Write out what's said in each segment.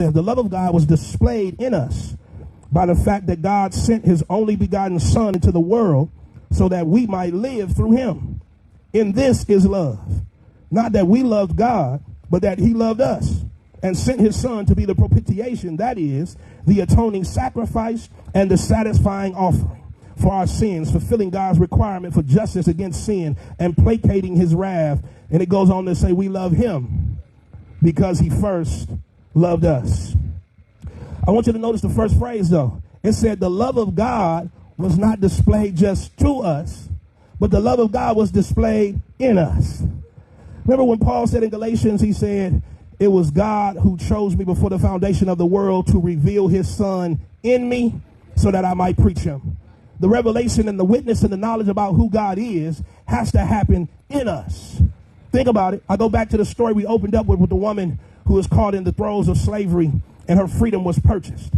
The love of God was displayed in us by the fact that God sent his only begotten Son into the world so that we might live through him. In this is love. Not that we loved God, but that he loved us and sent his Son to be the propitiation, that is, the atoning sacrifice and the satisfying offering for our sins, fulfilling God's requirement for justice against sin and placating his wrath. And it goes on to say we love him because he first loved us. I want you to notice the first phrase, though. It said the love of God was not displayed just to us, but the love of God was displayed in us. Remember when Paul said in Galatians, he said, it was God who chose me before the foundation of the world to reveal his Son in me so that I might preach him. The revelation and the witness and the knowledge about who God is has to happen in us. Think about it. I go back to the story we opened up with the woman who was caught in the throes of slavery and her freedom was purchased.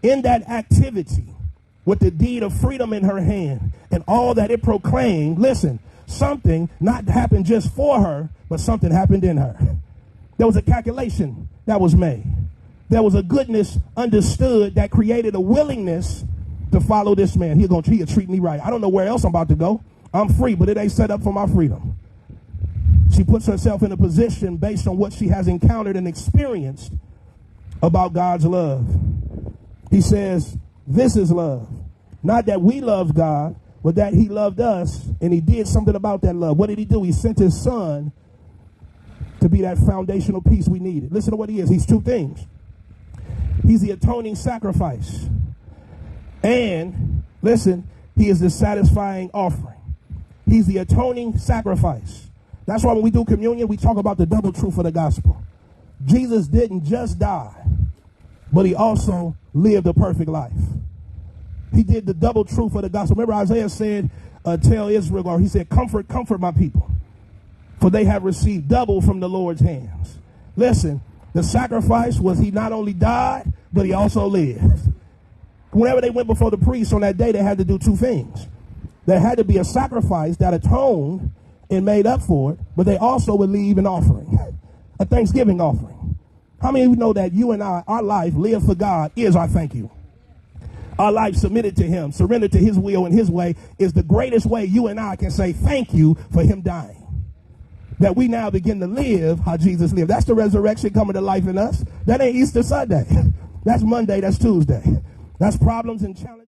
In that activity, with the deed of freedom in her hand and all that it proclaimed, listen, something not happened just for her, but something happened in her. There was a calculation that was made. There was a goodness understood that created a willingness to follow this man. He'll treat me right. I don't know where else I'm about to go. I'm free, but it ain't set up for my freedom. She puts herself in a position based on what she has encountered and experienced about God's love. He says, this is love. Not that we loved God, but that he loved us, and he did something about that love. What did he do? He sent his Son to be that foundational piece we needed. Listen to what he is. He's two things. He's the atoning sacrifice. And, listen, he is the satisfying offering. He's the atoning sacrifice. That's why when we do communion, we talk about the double truth of the gospel. Jesus didn't just die, but he also lived a perfect life. He did the double truth of the gospel. Remember Isaiah said, tell Israel, or he said, comfort my people, for they have received double from the Lord's hands. Listen, the sacrifice was he not only died, but he also lived. Whenever they went before the priest on that day, they had to do two things. There had to be a sacrifice that atoned and made up for it, but they also would leave an offering, a thanksgiving offering. How many of you know that you and I, our life lived for God is our thank you? Our life submitted to him, surrendered to his will and his way is the greatest way you and I can say thank you for him dying. That we now begin to live how Jesus lived. That's the resurrection coming to life in us. That ain't Easter Sunday. That's Monday, that's Tuesday. That's problems and challenges.